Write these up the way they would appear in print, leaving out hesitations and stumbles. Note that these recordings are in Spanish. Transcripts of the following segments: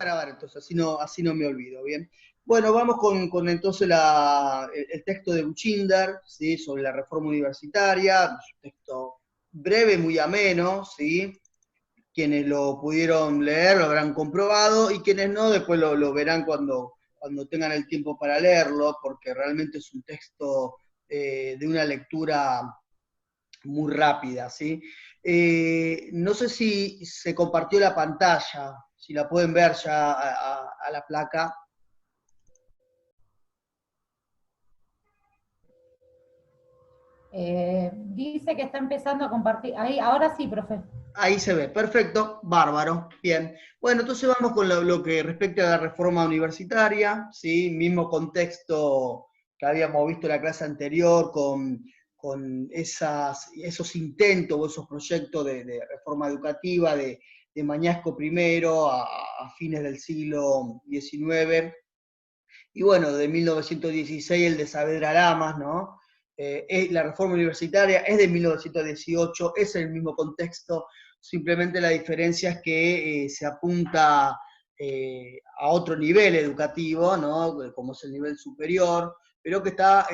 para ver, entonces así no me olvido, ¿bien? Bueno, vamos con entonces el texto de Buchinder, ¿sí? Sobre la reforma universitaria, es un texto breve, muy ameno, ¿sí? Quienes lo pudieron leer lo habrán comprobado, y quienes no, después lo verán cuando tengan el tiempo para leerlo, porque realmente es un texto de una lectura muy rápida, ¿sí? No sé si se compartió la pantalla, si la pueden ver ya a la placa. Dice que está empezando a compartir. Ahí, ahora sí, profe. Ahí se ve, perfecto, bárbaro, bien. Bueno, entonces vamos con lo que respecta a la reforma universitaria, ¿sí? Mismo contexto que habíamos visto en la clase anterior con esos intentos o esos proyectos de reforma educativa de Mañasco primero a fines del siglo XIX, y bueno, de 1916 el de Saavedra Lamas, ¿no? La reforma universitaria es de 1918, es el mismo contexto, simplemente la diferencia es que se apunta a otro nivel educativo, ¿no? Como es el nivel superior, pero que está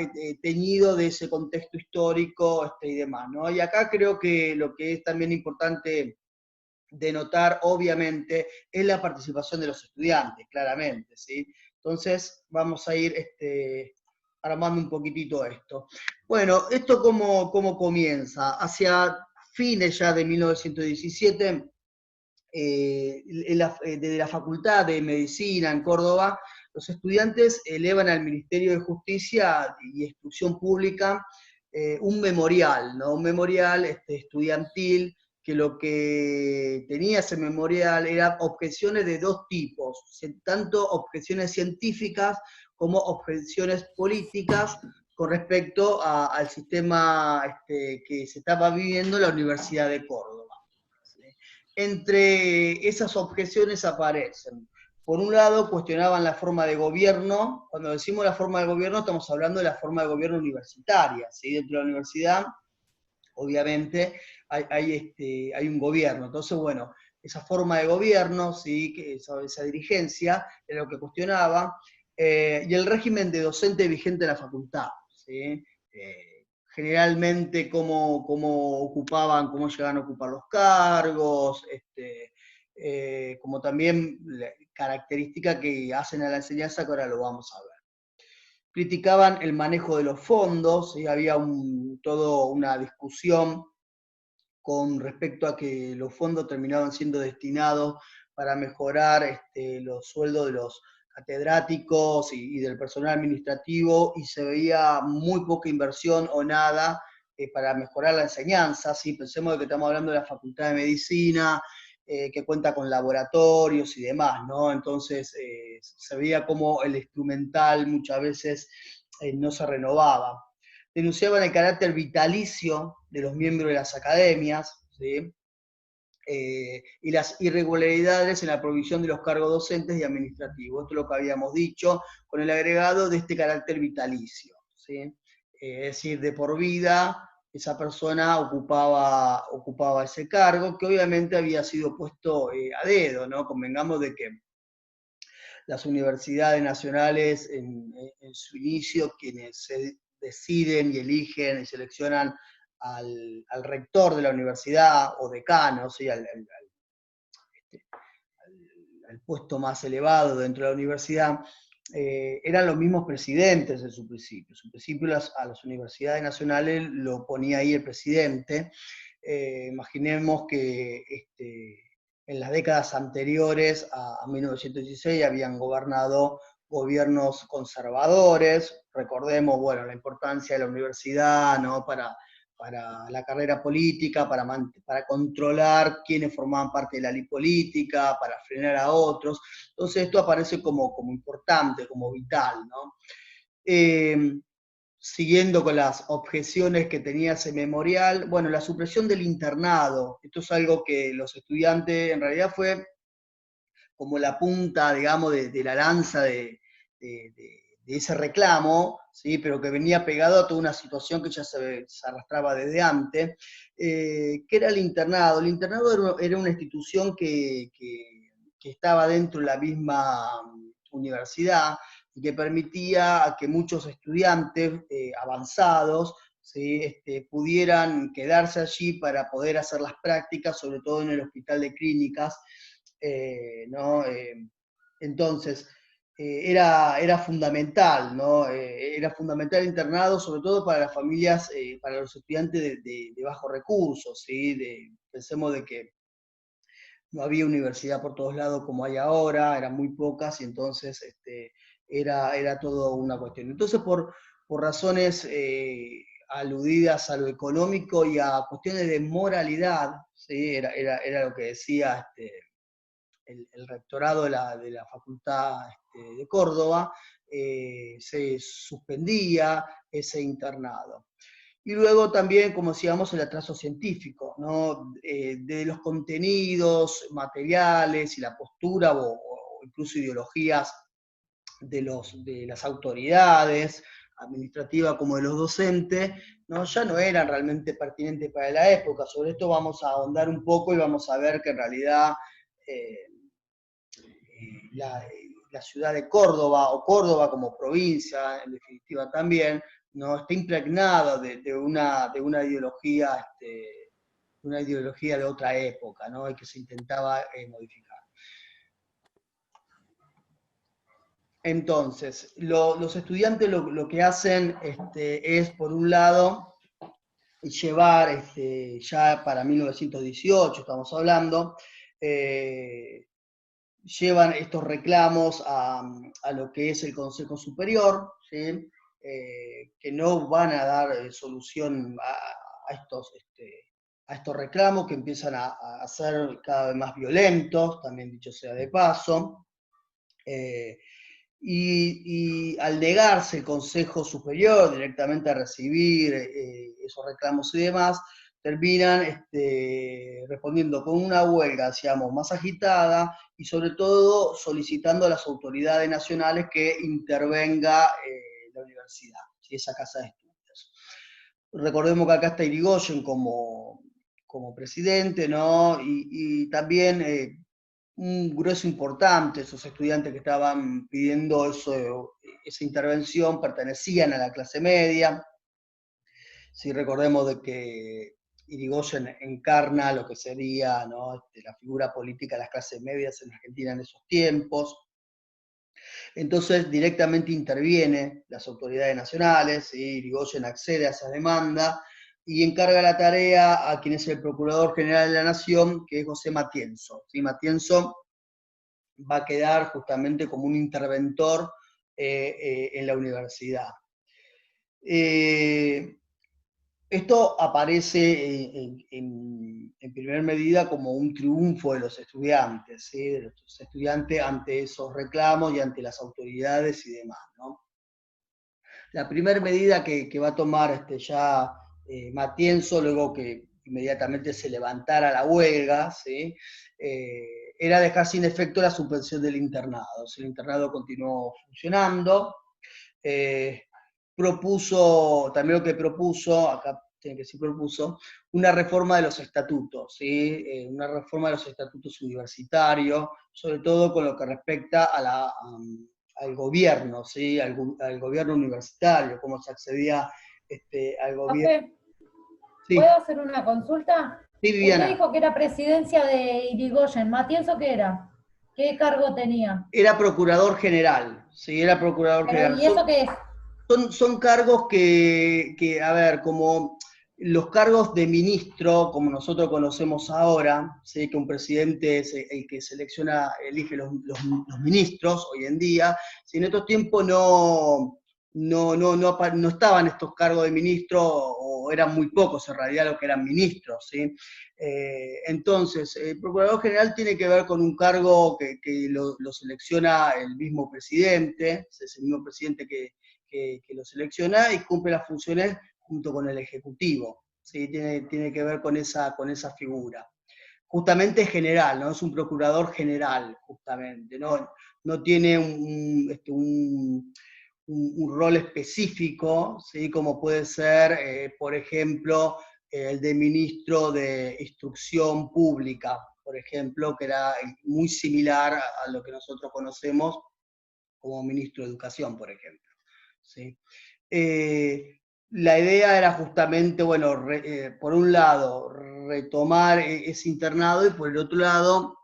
teñido de ese contexto histórico y demás, ¿no? Y acá creo que lo que es también importante de notar, obviamente, es la participación de los estudiantes, claramente, ¿sí? Entonces, vamos a ir armando un poquitito esto. Bueno, ¿esto cómo comienza? Hacia fines ya de 1917, desde la Facultad de Medicina en Córdoba, los estudiantes elevan al Ministerio de Justicia y Instrucción Pública un memorial, ¿no? Un memorial estudiantil, que lo que tenía ese memorial eran objeciones de dos tipos, tanto objeciones científicas como objeciones políticas con respecto al sistema que se estaba viviendo en la Universidad de Córdoba. Entre esas objeciones aparecen, por un lado, cuestionaban la forma de gobierno. Cuando decimos la forma de gobierno, estamos hablando de la forma de gobierno universitaria, ¿sí? Dentro de la universidad, obviamente, hay un gobierno. Entonces, bueno, esa forma de gobierno, ¿sí? Esa dirigencia, era lo que cuestionaba, y el régimen de docente vigente en la facultad, ¿sí? Generalmente cómo llegaban a ocupar los cargos, como también la característica que hacen a la enseñanza, que ahora lo vamos a ver. Criticaban el manejo de los fondos, y había toda una discusión con respecto a que los fondos terminaban siendo destinados para mejorar los sueldos de los catedráticos y del personal administrativo, y se veía muy poca inversión o nada para mejorar la enseñanza. ¿Sí? Pensemos que estamos hablando de la Facultad de Medicina, que cuenta con laboratorios y demás, ¿no? Entonces se veía como el instrumental muchas veces no se renovaba. Denunciaban el carácter vitalicio de los miembros de las academias, ¿sí? Y las irregularidades en la provisión de los cargos docentes y administrativos. Esto es lo que habíamos dicho, con el agregado de este carácter vitalicio, ¿sí? Es decir, de por vida esa persona ocupaba ese cargo, que obviamente había sido puesto a dedo, ¿no? Convengamos de que las universidades nacionales en su inicio, quienes se deciden y eligen y seleccionan al rector de la universidad o decano, ¿sí? Al puesto más elevado dentro de la universidad, eran los mismos presidentes en su principio. En su principio a las universidades nacionales lo ponía ahí el presidente. Imaginemos que en las décadas anteriores a 1916 habían gobernado gobiernos conservadores. Recordemos, bueno, la importancia de la universidad, ¿no? Para la carrera política, para controlar quiénes formaban parte de la ley política, para frenar a otros. Entonces esto aparece como importante, como vital, ¿no? Siguiendo con las objeciones que tenía ese memorial, bueno, la supresión del internado. Esto es algo que los estudiantes, en realidad fue como la punta, digamos, de la lanza de ese reclamo, ¿sí? Pero que venía pegado a toda una situación que ya se arrastraba desde antes, que era el internado. El internado era una institución que que estaba dentro de la misma universidad y que permitía que muchos estudiantes avanzados, ¿sí? Pudieran quedarse allí para poder hacer las prácticas, sobre todo en el hospital de clínicas, ¿no? Entonces, era fundamental, ¿no? Era fundamental el internado, sobre todo para las familias, para los estudiantes de bajos recursos, ¿sí? Pensemos de que no había universidad por todos lados como hay ahora, eran muy pocas, y entonces era todo una cuestión. Entonces, por razones aludidas a lo económico y a cuestiones de moralidad, ¿sí? Era lo que decía el rectorado de la Facultad de Córdoba, se suspendía ese internado. Y luego también, como decíamos, el atraso científico, ¿no? De los contenidos materiales y la postura o incluso ideologías de las autoridades administrativas como de los docentes, ¿no? Ya no eran realmente pertinentes para la época. Sobre esto vamos a ahondar un poco y vamos a ver que en realidad eh, la ciudad de Córdoba, o Córdoba como provincia, en definitiva también, ¿no? Está impregnada de una ideología, de otra época, ¿no? Y que se intentaba modificar. Entonces, los estudiantes lo que hacen es, por un lado, llevar, ya para 1918 estamos hablando, llevan estos reclamos a lo que es el Consejo Superior, ¿sí? Que no van a dar solución a estos reclamos, que empiezan a ser cada vez más violentos, también dicho sea de paso. Y al negarse el Consejo Superior directamente a recibir esos reclamos y demás, terminan respondiendo con una huelga, digamos, más agitada, y sobre todo solicitando a las autoridades nacionales que intervenga la universidad, ¿sí? Esa casa de estudios. Recordemos que acá está Irigoyen como presidente, ¿no? Y también un grueso importante, esos estudiantes que estaban pidiendo esa intervención pertenecían a la clase media. Si recordemos de que Irigoyen encarna lo que sería, ¿no? La figura política de las clases medias en Argentina en esos tiempos. Entonces directamente interviene las autoridades nacionales, ¿sí? Irigoyen accede a esa demanda y encarga la tarea a quien es el Procurador General de la Nación, que es José Matienzo, ¿sí? Matienzo va a quedar justamente como un interventor en la universidad. Esto aparece en primera medida como un triunfo de los estudiantes, ¿sí? De los estudiantes ante esos reclamos y ante las autoridades y demás, ¿no? La primera medida que va a tomar ya Matienzo, luego que inmediatamente se levantara la huelga, ¿sí? Era dejar sin efecto la suspensión del internado. El internado continuó funcionando. También lo que propuso, acá tiene que decir propuso, una reforma de los estatutos, ¿sí? Una reforma de los estatutos universitarios, sobre todo con lo que respecta al gobierno, ¿sí? Al gobierno universitario, cómo se accedía al gobierno. Profe, Sí, ¿puedo hacer una consulta? sí, Usted Viviana. dijo que era presidencia de Irigoyen. ¿Matienzo qué era? ¿Qué cargo tenía? Era procurador general, ¿sí? Era procurador Pero, general. ¿y eso qué es? Son cargos a ver, como los cargos de ministro, como nosotros conocemos ahora, ¿sí? Que un presidente es el que elige los ministros hoy en día, si en estos tiempos no estaban estos cargos de ministro, o eran muy pocos en realidad los que eran ministros, ¿sí? Entonces, el Procurador General tiene que ver con un cargo que lo selecciona el mismo presidente, es el mismo presidente que lo selecciona y cumple las funciones junto con el Ejecutivo, ¿sí? Tiene que ver con esa figura. Justamente es general, ¿no? Es un procurador general, justamente, no tiene un rol específico, ¿sí? Como puede ser, por ejemplo, el de ministro de Instrucción Pública, por ejemplo, que era muy similar a lo que nosotros conocemos como ministro de Educación, por ejemplo. ¿Sí? La idea era justamente, bueno, por un lado, retomar ese internado y por el otro lado,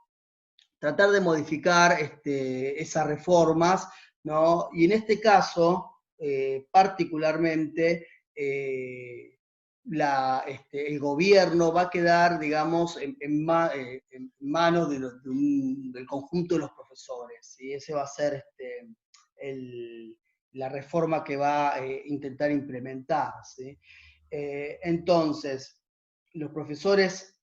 tratar de modificar esas reformas, ¿no? Y en este caso, particularmente, el gobierno va a quedar, digamos, en manos del conjunto de los profesores, y ese va a ser la reforma que va a intentar implementar, ¿sí? Entonces, los profesores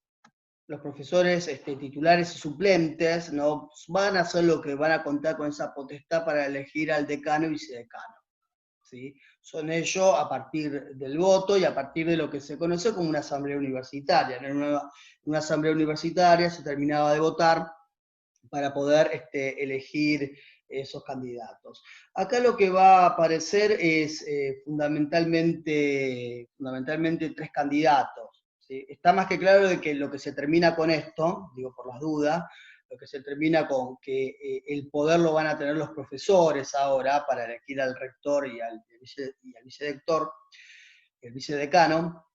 titulares y suplentes, ¿no? Van a ser lo que van a contar con esa potestad para elegir al decano y vicedecano. ¿Sí? Son ellos a partir del voto y a partir de lo que se conoce como una asamblea universitaria. En una asamblea universitaria se terminaba de votar para poder elegir esos candidatos. Acá lo que va a aparecer es fundamentalmente tres candidatos. ¿Sí? Está más que claro de que lo que se termina con esto, digo por las dudas, lo que se termina con que el poder lo van a tener los profesores ahora para elegir al rector y al vicedector, el vicedecano,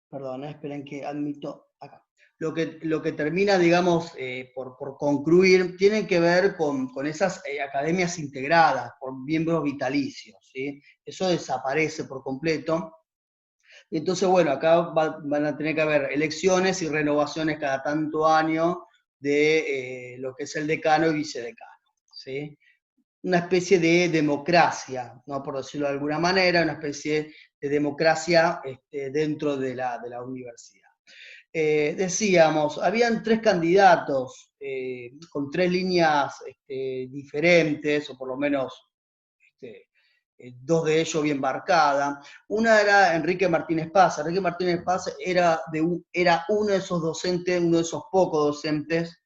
perdón, esperen que admito acá. Lo que termina, digamos, por concluir, tiene que ver con esas academias integradas por miembros vitalicios, ¿sí? Eso desaparece por completo. Entonces, bueno, acá van a tener que haber elecciones y renovaciones cada tanto año de lo que es el decano y vicedecano, ¿sí? Una especie de democracia, ¿no? Por decirlo de alguna manera, una especie de democracia dentro de la universidad. Decíamos, habían tres candidatos con tres líneas diferentes, o por lo menos dos de ellos bien marcadas. Una era Enrique Martínez Paz. Enrique Martínez Paz era uno de esos docentes, uno de esos pocos docentes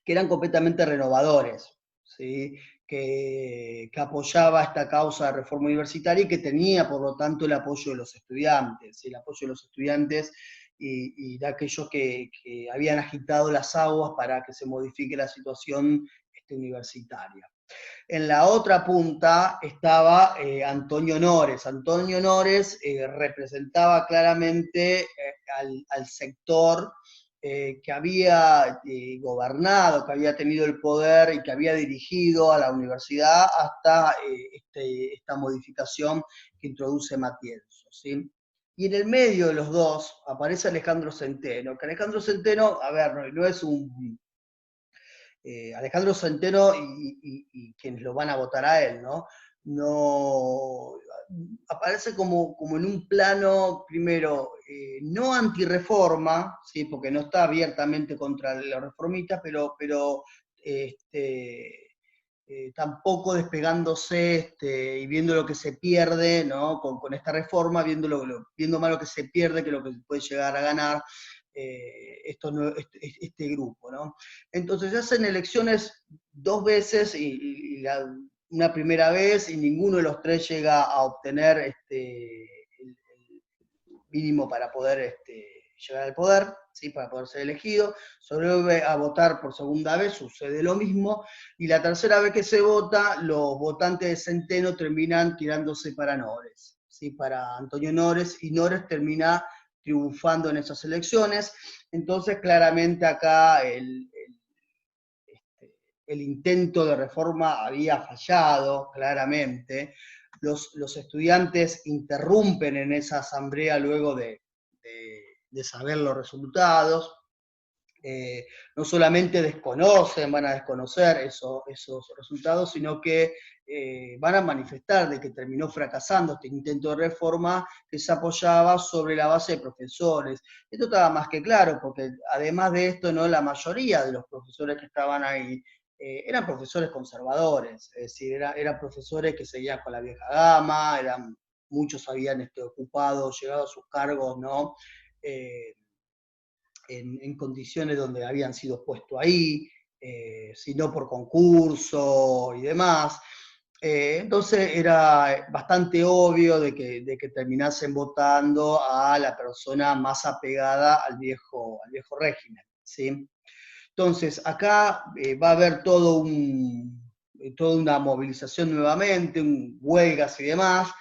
que eran completamente renovadores, ¿sí? que apoyaba esta causa de reforma universitaria y que tenía, por lo tanto, el apoyo de los estudiantes, ¿sí? El apoyo de los estudiantes y de aquellos que habían agitado las aguas para que se modifique la situación universitaria. En la otra punta estaba Antonio Nores. Antonio Nores representaba claramente al sector que había gobernado, que había tenido el poder y que había dirigido a la universidad hasta esta modificación que introduce Matienzo, ¿sí? Y en el medio de los dos aparece Alejandro Centeno, que Alejandro Centeno, a ver, no es un... Alejandro Centeno y quienes lo van a votar a él, ¿no? No aparece como en un plano, primero, no antirreforma, ¿sí? Porque no está abiertamente contra los reformistas, pero tampoco despegándose y viendo lo que se pierde, ¿no? con esta reforma, viendo más lo que se pierde que lo que puede llegar a ganar este grupo, ¿no? Entonces se hacen elecciones dos veces una primera vez y ninguno de los tres llega a obtener el mínimo para poder llegar al poder, ¿sí? Para poder ser elegido. Se vuelve a votar por segunda vez, sucede lo mismo, y la tercera vez que se vota, los votantes de Centeno terminan tirándose para Nores, ¿sí? Para Antonio Nores, y Nores termina triunfando en esas elecciones. Entonces, claramente acá el intento de reforma había fallado, claramente. Los estudiantes interrumpen en esa asamblea luego de saber los resultados. No solamente van a desconocer esos resultados, sino que van a manifestar de que terminó fracasando este intento de reforma que se apoyaba sobre la base de profesores. Esto estaba más que claro, porque además de esto, ¿no? La mayoría de los profesores que estaban ahí eran profesores conservadores, es decir, eran profesores que seguían con la vieja gama, muchos habían ocupado, llegado a sus cargos, ¿no? En condiciones donde habían sido puestos ahí, sino por concurso y demás. Entonces era bastante obvio de que terminasen votando a la persona más apegada al viejo régimen, ¿sí? Entonces, acá va a haber toda una movilización nuevamente, huelgas y demás,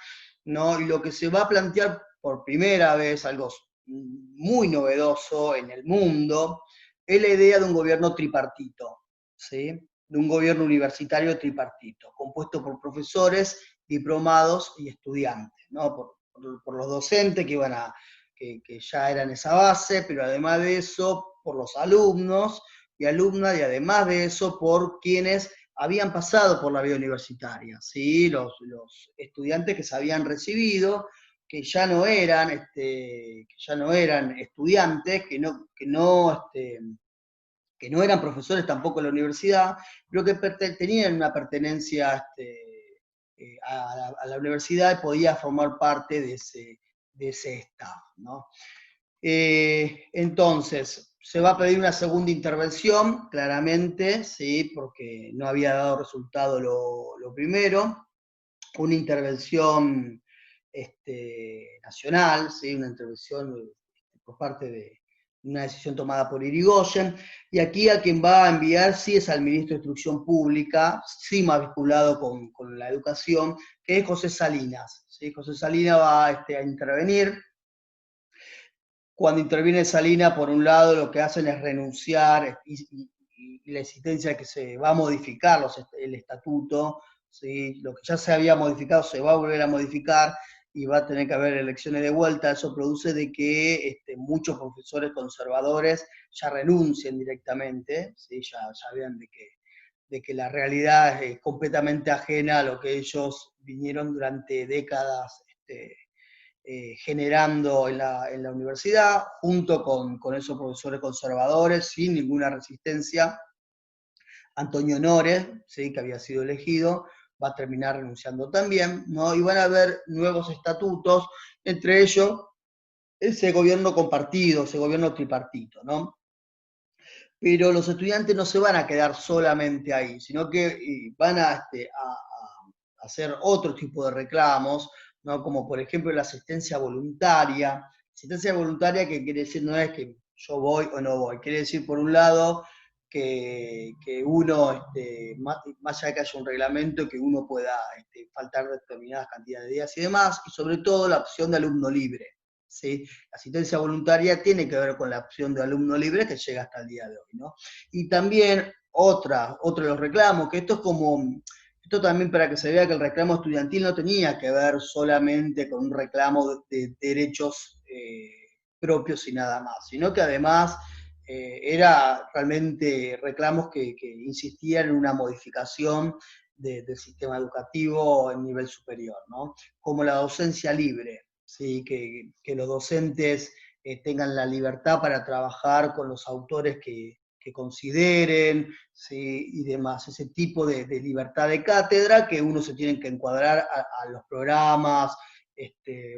¿no? Y lo que se va a plantear por primera vez, algo muy novedoso en el mundo, es la idea de un gobierno tripartito, ¿sí? De un gobierno universitario tripartito, compuesto por profesores, diplomados y estudiantes, ¿no? Por los docentes que ya eran esa base, pero además de eso, por los alumnos y alumnas, y además de eso, por quienes habían pasado por la vida universitaria, ¿sí? Los estudiantes que se habían recibido, que ya no eran estudiantes, que no eran profesores tampoco en la universidad, pero que tenían una pertenencia a la universidad y podía formar parte de ese staff, ¿no? Entonces, se va a pedir una segunda intervención, claramente, ¿sí? Porque no había dado resultado lo primero, una intervención nacional, ¿sí? Una intervención por parte de una decisión tomada por Irigoyen, y aquí a quien va a enviar sí es al ministro de Instrucción Pública, sí más vinculado con la educación, que es José Salinas, ¿sí? José Salinas va a intervenir. Cuando interviene Salinas, por un lado, lo que hacen es renunciar y la existencia de que se va a modificar el estatuto, ¿sí? Lo que ya se había modificado se va a volver a modificar y va a tener que haber elecciones de vuelta. Eso produce de que muchos profesores conservadores ya renuncien directamente, ¿sí? Ya vean de que la realidad es completamente ajena a lo que ellos vinieron durante décadas generando en la universidad, junto con esos profesores conservadores, sin ninguna resistencia. Antonio Nores, ¿sí? Que había sido elegido, va a terminar renunciando también, ¿no? Y van a haber nuevos estatutos, entre ellos ese gobierno compartido, ese gobierno tripartito, ¿no? Pero los estudiantes no se van a quedar solamente ahí, sino que van a hacer otro tipo de reclamos, ¿no? Como por ejemplo la asistencia voluntaria. Asistencia voluntaria, que quiere decir, no es que yo voy o no voy, quiere decir por un lado que uno, más allá de que haya un reglamento, que uno pueda faltar determinadas cantidades de días y demás, y sobre todo la opción de alumno libre, ¿sí? La asistencia voluntaria tiene que ver con la opción de alumno libre que llega hasta el día de hoy, ¿no? Y también otro de los reclamos, que esto también para que se vea que el reclamo estudiantil no tenía que ver solamente con un reclamo de derechos propios y nada más, sino que además era realmente reclamos que insistían en una modificación del sistema educativo en nivel superior, ¿no? Como la docencia libre, ¿sí? Que los docentes tengan la libertad para trabajar con los autores que consideren, ¿sí? Y demás, ese tipo de libertad de cátedra que uno se tiene que encuadrar a los programas,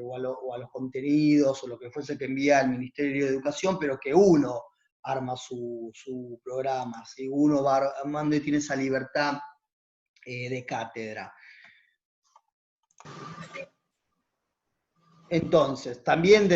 o a los contenidos, o lo que fuese que envía el Ministerio de Educación, pero que uno arma su programa, ¿sí? Uno va armando y tiene esa libertad de cátedra. Entonces, también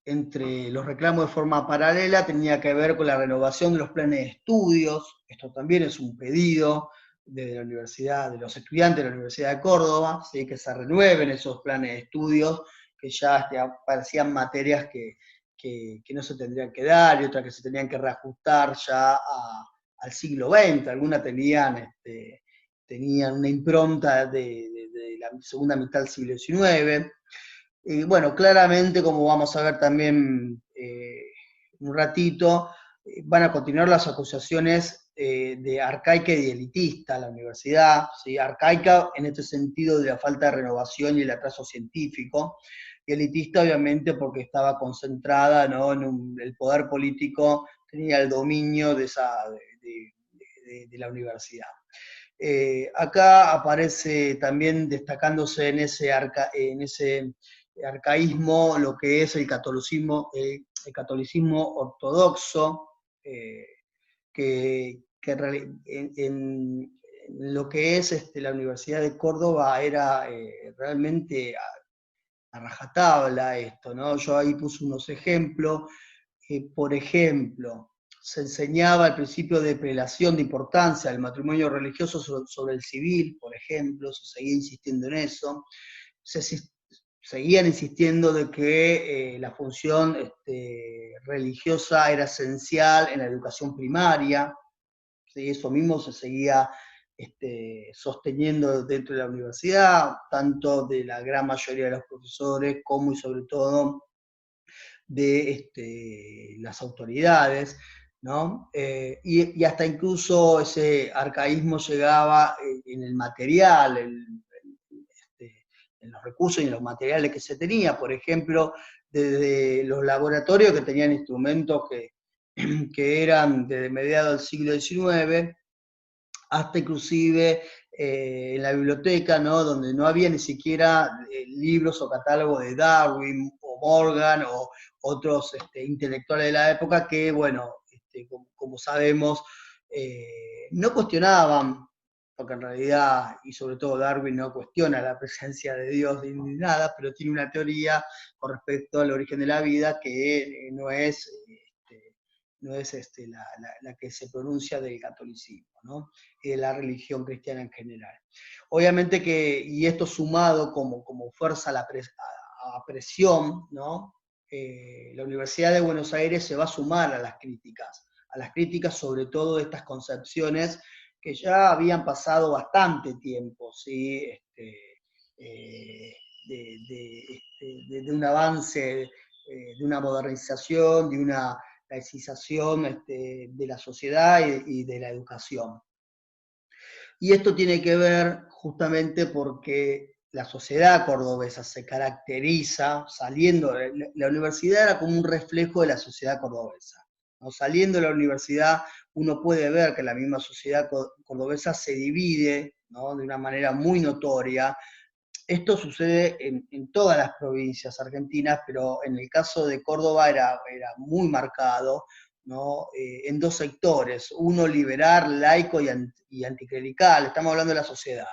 entre los reclamos de forma paralela tenía que ver con la renovación de los planes de estudios. Esto también es un pedido de la universidad, de los estudiantes de la Universidad de Córdoba, ¿sí? Que se renueven esos planes de estudios, que ya aparecían materias que no se tendrían que dar y otras que se tenían que reajustar ya al siglo XX. Algunas tenían una impronta de la segunda mitad del siglo XIX. Bueno, claramente, como vamos a ver también un ratito, van a continuar las acusaciones de arcaica y de elitista a la universidad, ¿sí? Arcaica en este sentido de la falta de renovación y el atraso científico, y elitista obviamente porque estaba concentrada, ¿no? El poder político tenía el dominio de la universidad. Acá aparece también destacándose en ese arcaísmo lo que es el catolicismo ortodoxo, que en lo que es la Universidad de Córdoba era realmente a rajatabla esto, ¿no? Yo ahí puse unos ejemplos. Por ejemplo, se enseñaba el principio de prelación de importancia del matrimonio religioso sobre el civil, por ejemplo, se seguía insistiendo en eso. Seguían insistiendo de que la función religiosa era esencial en la educación primaria, ¿sí? Eso mismo se seguía sosteniendo dentro de la universidad, tanto de la gran mayoría de los profesores como y sobre todo de las autoridades, ¿no? Y hasta incluso ese arcaísmo llegaba en el material, en los recursos y en los materiales que se tenía, por ejemplo, desde los laboratorios que tenían instrumentos que eran desde mediados del siglo XIX, hasta inclusive en la biblioteca, ¿no? Donde no había ni siquiera libros o catálogos de Darwin o Morgan o otros intelectuales de la época que, bueno, como sabemos, no cuestionaban, porque en realidad, y sobre todo Darwin no cuestiona la presencia de Dios ni nada, pero tiene una teoría con respecto al origen de la vida que no es la que se pronuncia del catolicismo, ¿no? Y de la religión cristiana en general. Obviamente que, y esto sumado como fuerza a presión, ¿no? La Universidad de Buenos Aires se va a sumar a las críticas sobre todo de estas concepciones que ya habían pasado bastante tiempo, ¿sí? De un avance, de una modernización, de una laicización de la sociedad y de la educación. Y esto tiene que ver justamente porque la sociedad cordobesa se caracteriza, la universidad era como un reflejo de la sociedad cordobesa, ¿no? Saliendo de la universidad uno puede ver que la misma sociedad cordobesa se divide, ¿no? De una manera muy notoria. Esto sucede en todas las provincias argentinas, pero en el caso de Córdoba era muy marcado, ¿no? En dos sectores, uno liberal, laico y anticlerical, estamos hablando de la sociedad,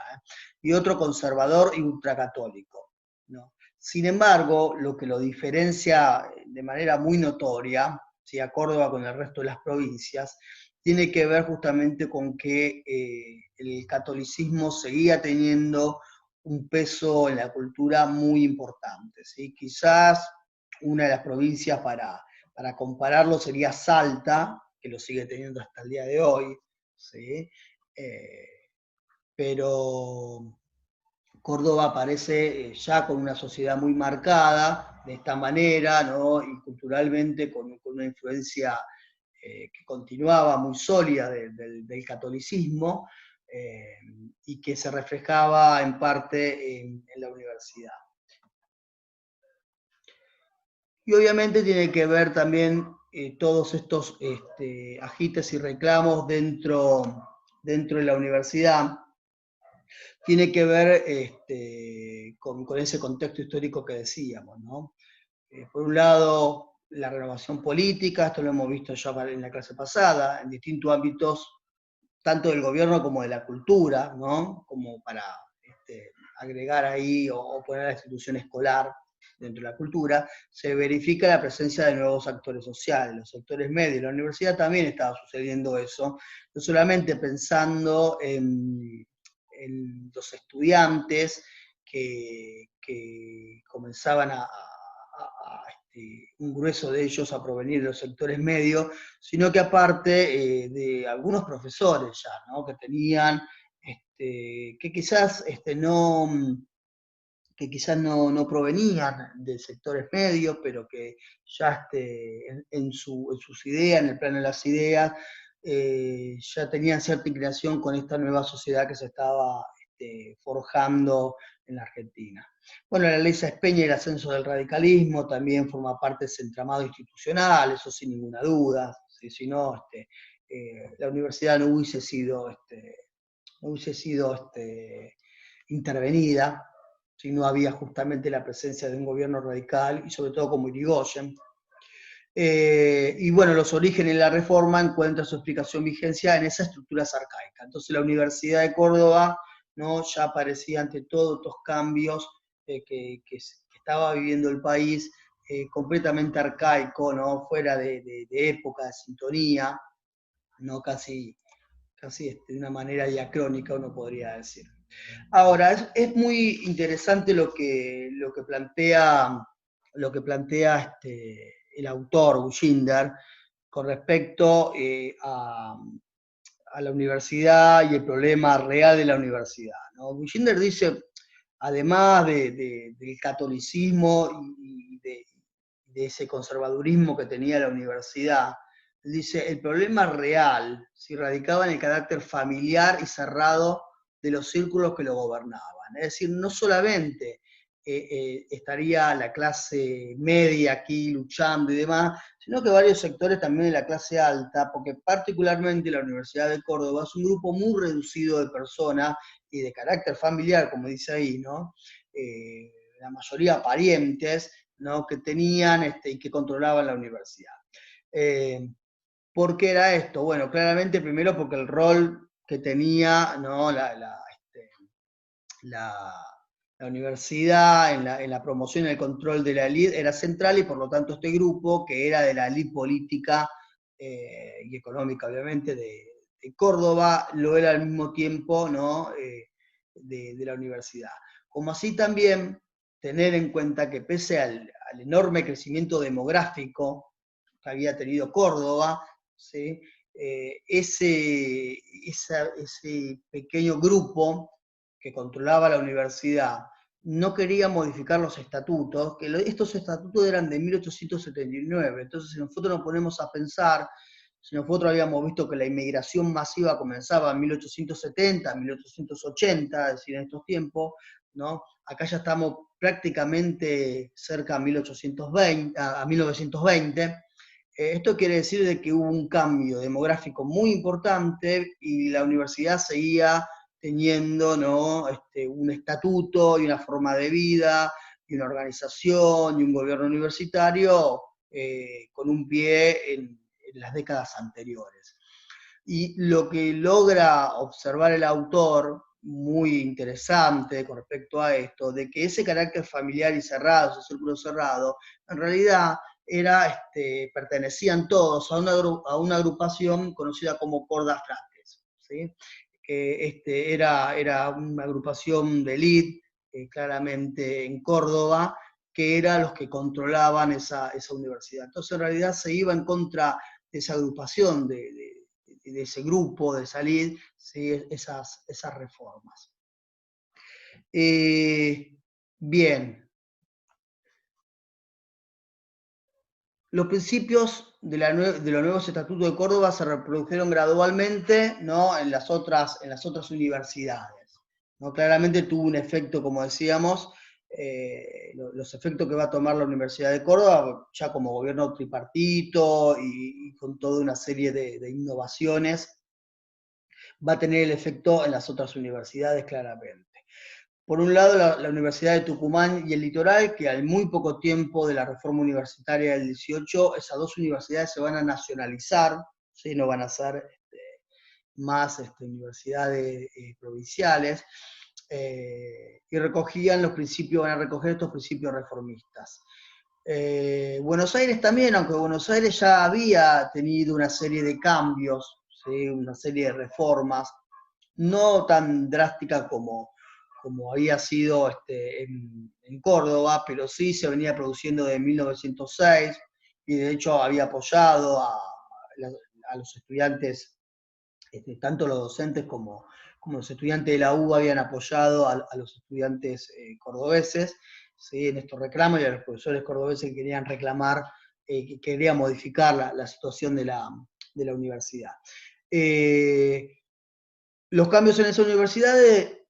y otro conservador y ultracatólico, ¿no? Sin embargo, lo que lo diferencia de manera muy notoria, ¿sí? A Córdoba con el resto de las provincias, tiene que ver justamente con que el catolicismo seguía teniendo un peso en la cultura muy importante, ¿sí? Quizás una de las provincias para compararlo sería Salta, que lo sigue teniendo hasta el día de hoy, ¿sí? Pero Córdoba aparece ya con una sociedad muy marcada de esta manera, ¿no? Y culturalmente con una influencia que continuaba muy sólida del catolicismo, y que se reflejaba en parte en la universidad. Y obviamente tiene que ver también todos estos agites y reclamos dentro de la universidad, tiene que ver con ese contexto histórico que decíamos, ¿no? Por un lado, la renovación política, esto lo hemos visto ya en la clase pasada, en distintos ámbitos, tanto del gobierno como de la cultura, ¿no? Como para agregar ahí o poner a la institución escolar dentro de la cultura, se verifica la presencia de nuevos actores sociales, los sectores medios. En la universidad también estaba sucediendo eso, no solamente pensando en los estudiantes que comenzaban un grueso de ellos a provenir de los sectores medios, sino que aparte de algunos profesores ya, ¿no? Que tenían, que quizás no provenían de sectores medios, pero que ya en sus ideas, en el plano de las ideas, ya tenían cierta inclinación con esta nueva sociedad que se estaba forjando en la Argentina. Bueno, la ley Sáenz-Peña y el ascenso del radicalismo también forma parte de ese entramado institucional, eso sin ninguna duda, si no, la universidad no hubiese sido intervenida, si no había justamente la presencia de un gobierno radical y sobre todo como Irigoyen. Y bueno, los orígenes de la reforma encuentran su explicación vigencia en esas estructuras arcaicas. Entonces la Universidad de Córdoba, ¿no?, ya aparecía ante todos estos cambios que estaba viviendo el país, completamente arcaico, ¿no?, fuera de época, de sintonía, ¿no?, casi de una manera diacrónica, uno podría decir. Ahora, es muy interesante lo que plantea el autor, Bushinder, con respecto a la universidad y el problema real de la universidad, ¿no? Bushinder dice, además del catolicismo y de ese conservadurismo que tenía la universidad, dice, el problema real se radicaba en el carácter familiar y cerrado de los círculos que lo gobernaban. Es decir, no solamente estaría la clase media aquí luchando y demás, sino que varios sectores también de la clase alta, porque particularmente la Universidad de Córdoba es un grupo muy reducido de personas y de carácter familiar, como dice ahí, ¿no? La mayoría parientes, ¿no?, que tenían y que controlaban la universidad. ¿Por qué era esto? Bueno, claramente primero porque el rol que tenía, ¿no?, la universidad en la promoción y el control de la élite era central, y por lo tanto este grupo, que era de la élite política y económica, obviamente, de Córdoba, lo era al mismo tiempo, ¿no?, de la universidad. Como así también tener en cuenta que pese al enorme crecimiento demográfico que había tenido Córdoba, ¿sí?, ese pequeño grupo que controlaba la universidad no quería modificar los estatutos, que estos estatutos eran de 1879, entonces si nosotros nos ponemos a pensar, si nosotros habíamos visto que la inmigración masiva comenzaba en 1870, 1880, es decir, en estos tiempos, ¿no?, acá ya estamos prácticamente cerca a 1820, a 1920, esto quiere decir de que hubo un cambio demográfico muy importante y la universidad seguía teniendo, ¿no?, un estatuto y una forma de vida y una organización y un gobierno universitario con un pie en las décadas anteriores. Y lo que logra observar el autor, muy interesante con respecto a esto, de que ese carácter familiar y cerrado, ese círculo cerrado, en realidad pertenecían todos a una agrupación conocida como Corda Fratres, ¿sí?, que era una agrupación de élite, claramente en Córdoba, que eran los que controlaban esa universidad. Entonces, en realidad se iba en contra de esa agrupación, de ese grupo, de salir, ¿sí?, esas reformas. Bien. Los principios de los nuevos estatutos de Córdoba se reprodujeron gradualmente, ¿no?, en las otras universidades, ¿no? Claramente tuvo un efecto, como decíamos, los efectos que va a tomar la Universidad de Córdoba, ya como gobierno tripartito y con toda una serie de innovaciones, va a tener el efecto en las otras universidades claramente. Por un lado, la Universidad de Tucumán y el Litoral, que al muy poco tiempo de la reforma universitaria del 18, esas dos universidades se van a nacionalizar, ¿sí?, no van a ser más universidades provinciales, y van a recoger estos principios reformistas. Buenos Aires también, aunque Buenos Aires ya había tenido una serie de cambios, ¿sí?, una serie de reformas, no tan drásticas como había sido en Córdoba, pero sí se venía produciendo desde 1906, y de hecho había apoyado a los estudiantes, tanto los docentes como los estudiantes de la UBA habían apoyado a los estudiantes cordobeses, ¿sí?, en estos reclamos, y a los profesores cordobeses que querían reclamar, que querían modificar la situación de la universidad. Los cambios en esa universidad,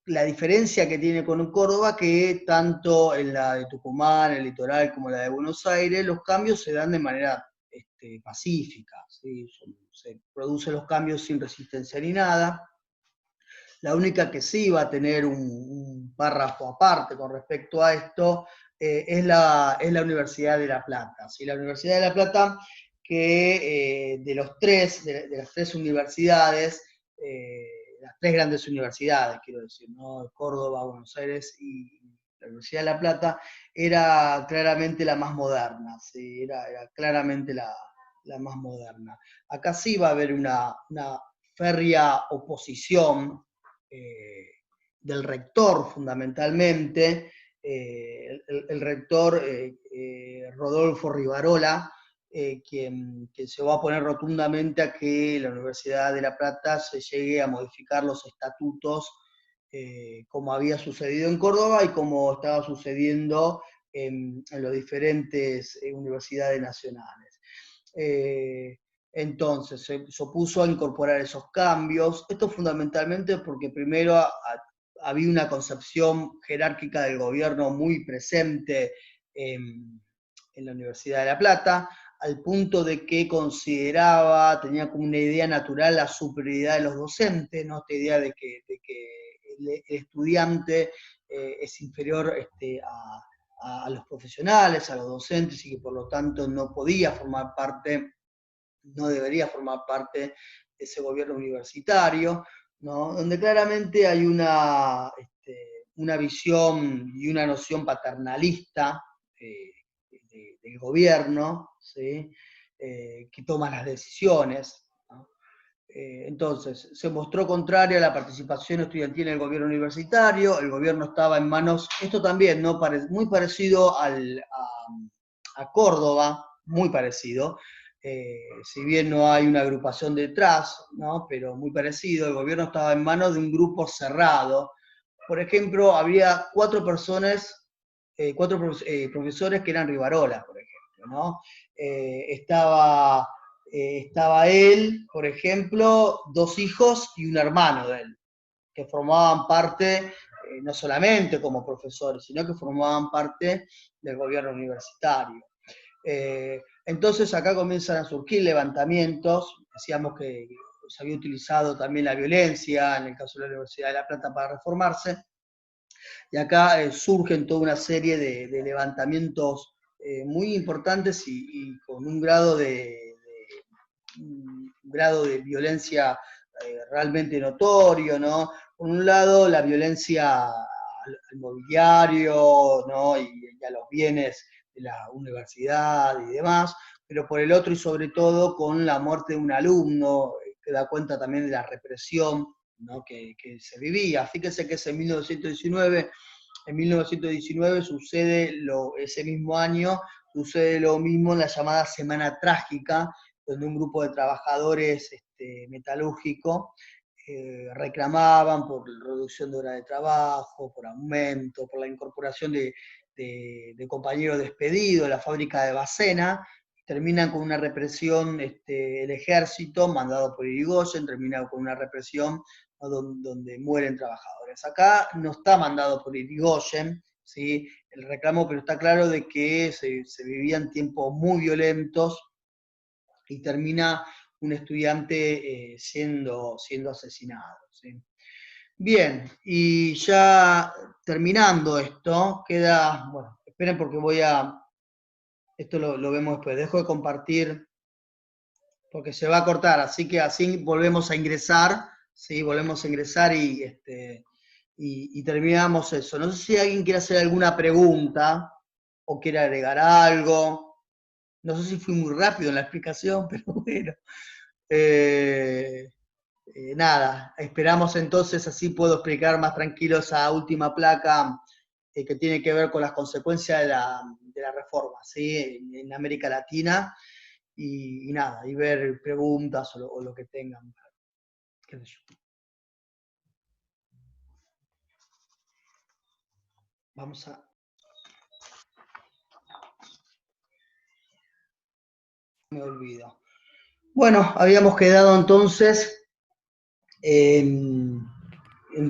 la diferencia que tiene con Córdoba, que tanto en la de Tucumán, el Litoral, como la de Buenos Aires, los cambios se dan de manera pacífica, ¿sí? Se producen los cambios sin resistencia ni nada. La única que sí va a tener un párrafo aparte con respecto a esto es la Universidad de La Plata. ¿Sí? La Universidad de La Plata, que de las tres universidades, las tres grandes universidades, quiero decir, ¿no? Córdoba, Buenos Aires y la Universidad de La Plata, era claramente la más moderna, ¿sí? Era claramente la más moderna. Acá sí va a haber una férrea oposición del rector, fundamentalmente, el rector Rodolfo Rivarola, quien se va a oponer rotundamente a que la Universidad de La Plata se llegue a modificar los estatutos como había sucedido en Córdoba y como estaba sucediendo en las diferentes universidades nacionales. Entonces, se opuso a incorporar esos cambios. Esto fundamentalmente porque primero había una concepción jerárquica del gobierno muy presente en la Universidad de La Plata, al punto de que tenía como una idea natural la superioridad de los docentes, ¿no? Esta idea de que el estudiante es inferior a los profesionales, a los docentes, y que por lo tanto no debería formar parte de ese gobierno universitario, ¿no? Donde claramente hay una visión y una noción paternalista del gobierno, ¿sí? Que toma las decisiones, ¿no? Entonces, se mostró contrario a la participación estudiantil en el gobierno universitario, el gobierno estaba en manos, esto también, ¿no? Muy parecido a Córdoba, muy parecido, si bien no hay una agrupación detrás, ¿no? Pero muy parecido, el gobierno estaba en manos de un grupo cerrado. Por ejemplo, había cuatro profesores que eran Rivarola, por ejemplo, ¿no? Estaba él, por ejemplo, dos hijos y un hermano de él, que formaban parte, no solamente como profesores, sino que formaban parte del gobierno universitario. Entonces acá comienzan a surgir levantamientos, decíamos que se había utilizado también la violencia, en el caso de la Universidad de La Plata, para reformarse, y acá surgen toda una serie de levantamientos muy importantes y con un grado de violencia realmente notorio, ¿no? Por un lado, la violencia al mobiliario, ¿no? y a los bienes de la universidad y demás, pero por el otro y sobre todo con la muerte de un alumno, que da cuenta también de la represión, ¿no? que se vivía. Fíjense que es en 1919 sucede, ese mismo año, sucede lo mismo en la llamada Semana Trágica, donde un grupo de trabajadores metalúrgicos reclamaban por reducción de hora de trabajo, por aumento, por la incorporación de compañeros despedidos de la fábrica de Bacena. Terminan con una represión, el ejército, mandado por Irigoyen, termina con una represión, ¿no? donde mueren trabajadores. Acá no está mandado por Irigoyen, ¿sí? El reclamo, pero está claro de que se vivían tiempos muy violentos y termina un estudiante siendo asesinado, ¿sí? Bien, y ya terminando esto, queda, bueno, esperen porque esto lo vemos después, dejo de compartir porque se va a cortar, así que así volvemos a ingresar, ¿sí? Volvemos a ingresar y terminamos eso. No sé si alguien quiere hacer alguna pregunta o quiere agregar algo. No sé si fui muy rápido en la explicación, pero bueno. Nada, esperamos entonces, así puedo explicar más tranquilo esa última placa que tiene que ver con las consecuencias de la reforma, ¿sí? En América Latina, y nada, y ver preguntas o lo que tengan. ¿Qué sé yo? Vamos a... Me olvido. Bueno, habíamos quedado entonces en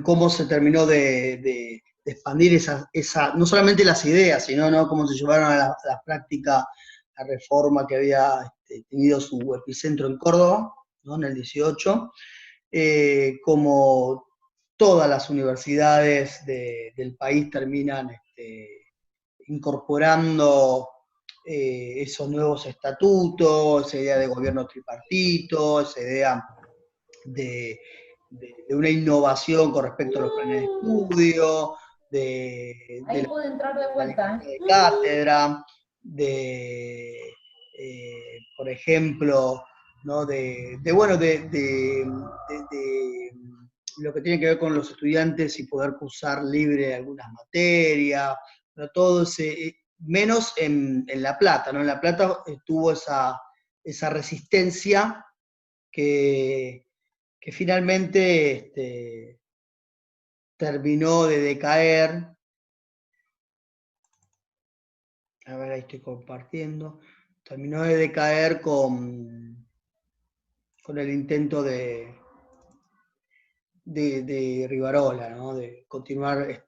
cómo se terminó de expandir no solamente las ideas, sino, ¿no?, cómo se llevaron a la práctica la reforma que había tenido su epicentro en Córdoba, ¿no?, en el 18, como todas las universidades del país terminan incorporando esos nuevos estatutos, esa idea de gobierno tripartito, esa idea de una innovación con respecto a los planes de estudio, de Ahí la puede entrar de vuelta, planificación de cátedra, por ejemplo, ¿no? Bueno, de lo que tiene que ver con los estudiantes y poder cursar libre algunas materias, ¿no? Todo ese, menos en La Plata, ¿no? En La Plata tuvo esa resistencia que finalmente terminó de decaer. A ver, ahí estoy compartiendo. Terminó de decaer con el intento de Rivarola, ¿no? De continuar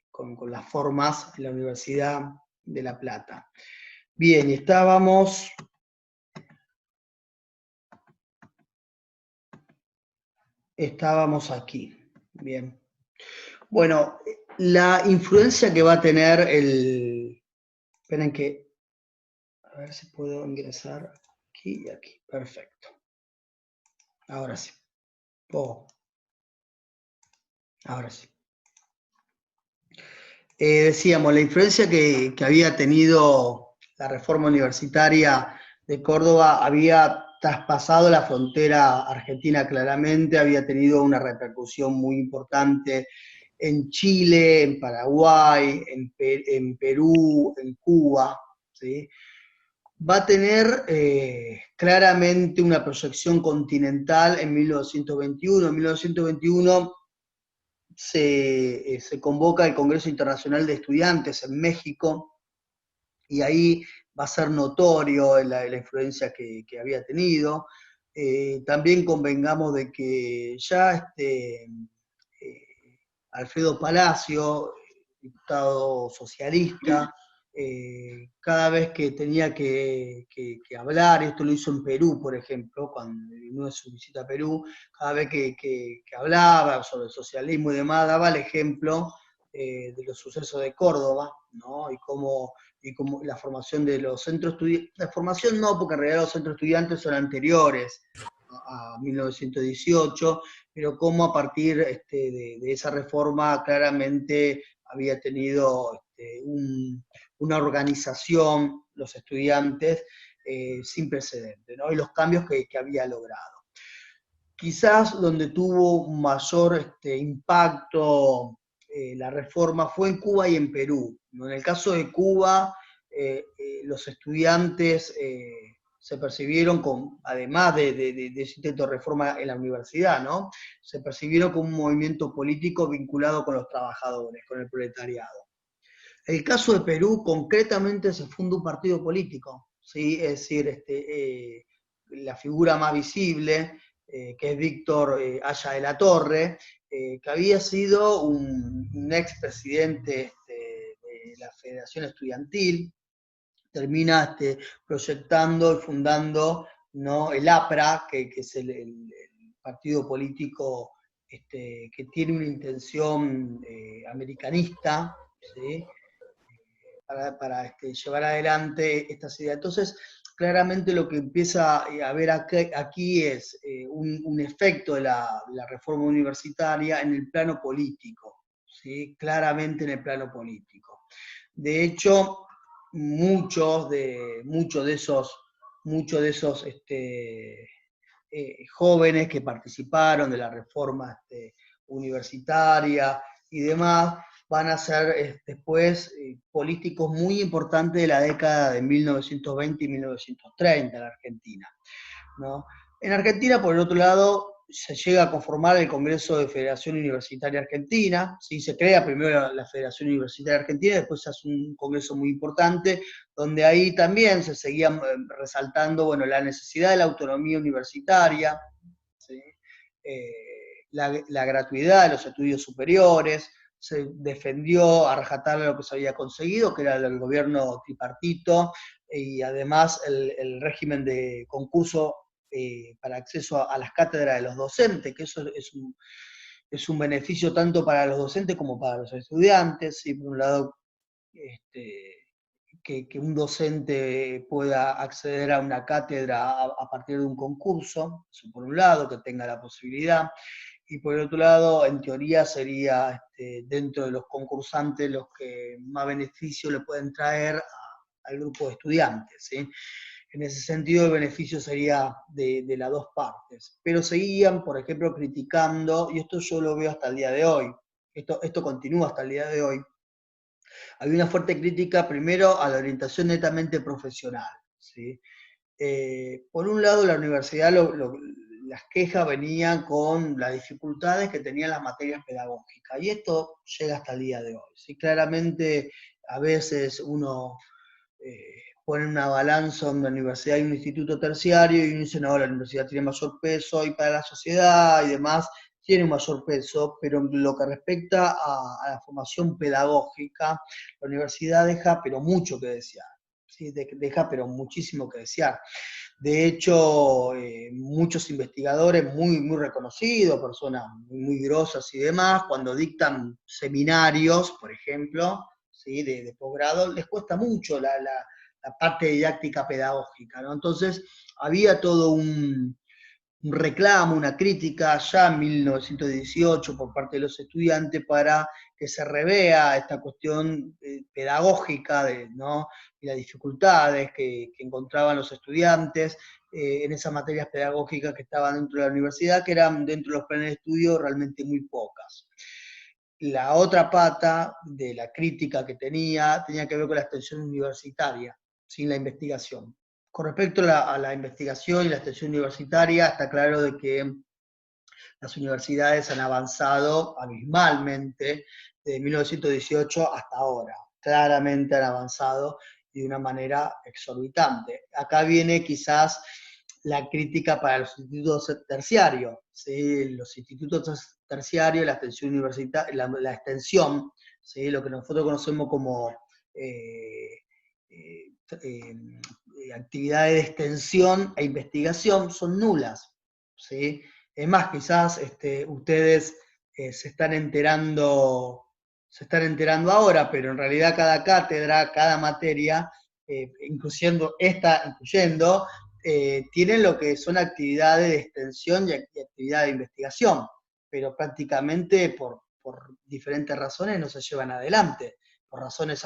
con las formas en la Universidad de La Plata. Bien, y estábamos aquí. Bien. Bueno, la influencia que va a tener esperen que, a ver si puedo ingresar aquí y aquí. Perfecto. Ahora sí. Ahora sí. Decíamos, la influencia que había tenido la reforma universitaria de Córdoba había traspasado la frontera argentina claramente, había tenido una repercusión muy importante en Chile, en Paraguay, en Perú, en Cuba, ¿sí? Va a tener claramente una proyección continental en 1921. En 1921 se convoca el Congreso Internacional de Estudiantes en México, y ahí va a ser notorio la influencia que había tenido. También convengamos de que ya Alfredo Palacio, diputado socialista, cada vez que tenía que hablar, esto lo hizo en Perú, por ejemplo, cuando vino de su visita a Perú, cada vez que hablaba sobre el socialismo y demás, daba el ejemplo de los sucesos de Córdoba, ¿no? Y cómo la formación de los centros estudiantes, la formación no, porque en realidad los centros estudiantes son anteriores a 1918, pero cómo a partir de esa reforma claramente había tenido una organización, los estudiantes, sin precedentes, ¿no? Y los cambios que había logrado. Quizás donde tuvo un mayor impacto la reforma fue en Cuba y en Perú, ¿no? En el caso de Cuba, los estudiantes se percibieron, además de ese intento de reforma en la universidad, ¿no? Se percibieron como un movimiento político vinculado con los trabajadores, con el proletariado. El caso de Perú, concretamente, se funda un partido político, ¿sí? Es decir, la figura más visible, que es Víctor Haya de la Torre, que había sido un expresidente de la Federación Estudiantil, termina proyectando y fundando, ¿no? El APRA, que es el partido político que tiene una intención americanista, ¿sí? Para llevar adelante estas ideas. Entonces, claramente lo que empieza a ver aquí es un efecto de la reforma universitaria en el plano político, ¿sí? Claramente en el plano político. De hecho, muchos de esos jóvenes que participaron de la reforma universitaria y demás, van a ser después políticos muy importantes de la década de 1920 y 1930 en Argentina, ¿no? En Argentina, por el otro lado, se llega a conformar el Congreso de Federación Universitaria Argentina, ¿sí? Se crea primero la Federación Universitaria Argentina, después se hace un congreso muy importante, donde ahí también se seguía resaltando, bueno, la necesidad de la autonomía universitaria, ¿sí? La gratuidad de los estudios superiores, se defendió a rajatabla lo que se había conseguido, que era el gobierno tripartito, y además el régimen de concurso para acceso a las cátedras de los docentes, que eso es un beneficio tanto para los docentes como para los estudiantes, y por un lado que un docente pueda acceder a una cátedra a partir de un concurso, eso por un lado, que tenga la posibilidad, y por el otro lado, en teoría sería dentro de los concursantes los que más beneficio le pueden traer al grupo de estudiantes, ¿sí? En ese sentido, el beneficio sería de las dos partes. Pero seguían, por ejemplo, criticando, y esto yo lo veo hasta el día de hoy, esto continúa hasta el día de hoy. Había una fuerte crítica primero a la orientación netamente profesional, ¿sí? Por un lado, la universidad, las quejas venían con las dificultades que tenían las materias pedagógicas, y esto llega hasta el día de hoy, ¿sí? Claramente, a veces uno pone una balanza en una universidad y un instituto terciario, y uno dice, no, la universidad tiene mayor peso, y para la sociedad y demás, tiene un mayor peso, pero en lo que respecta a la formación pedagógica, la universidad deja, pero mucho que desear, ¿sí? Deja, pero muchísimo que desear. De hecho, muchos investigadores muy, muy reconocidos, personas muy, muy grosas y demás, cuando dictan seminarios, por ejemplo, ¿sí? de posgrado, les cuesta mucho la parte didáctica pedagógica, ¿no? Entonces, había todo un reclamo, una crítica ya en 1918 por parte de los estudiantes para que se revea esta cuestión pedagógica ¿no? y las dificultades que encontraban los estudiantes en esas materias pedagógicas que estaban dentro de la universidad, que eran dentro de los planes de estudio realmente muy pocas. La otra pata de la crítica que tenía que ver con la extensión universitaria, sin la investigación. Con respecto a la investigación y la extensión universitaria, está claro de que las universidades han avanzado abismalmente desde 1918 hasta ahora. Claramente han avanzado de una manera exorbitante. Acá viene quizás la crítica para los institutos terciarios, ¿sí? Los institutos terciarios, la extensión universitaria, la extensión, ¿sí? Lo que nosotros conocemos como actividades de extensión e investigación son nulas, ¿sí? Es más, quizás ustedes se están enterando ahora, pero en realidad cada cátedra, cada materia, incluyendo tienen lo que son actividades de extensión y actividades de investigación, pero prácticamente por diferentes razones no se llevan adelante, por razones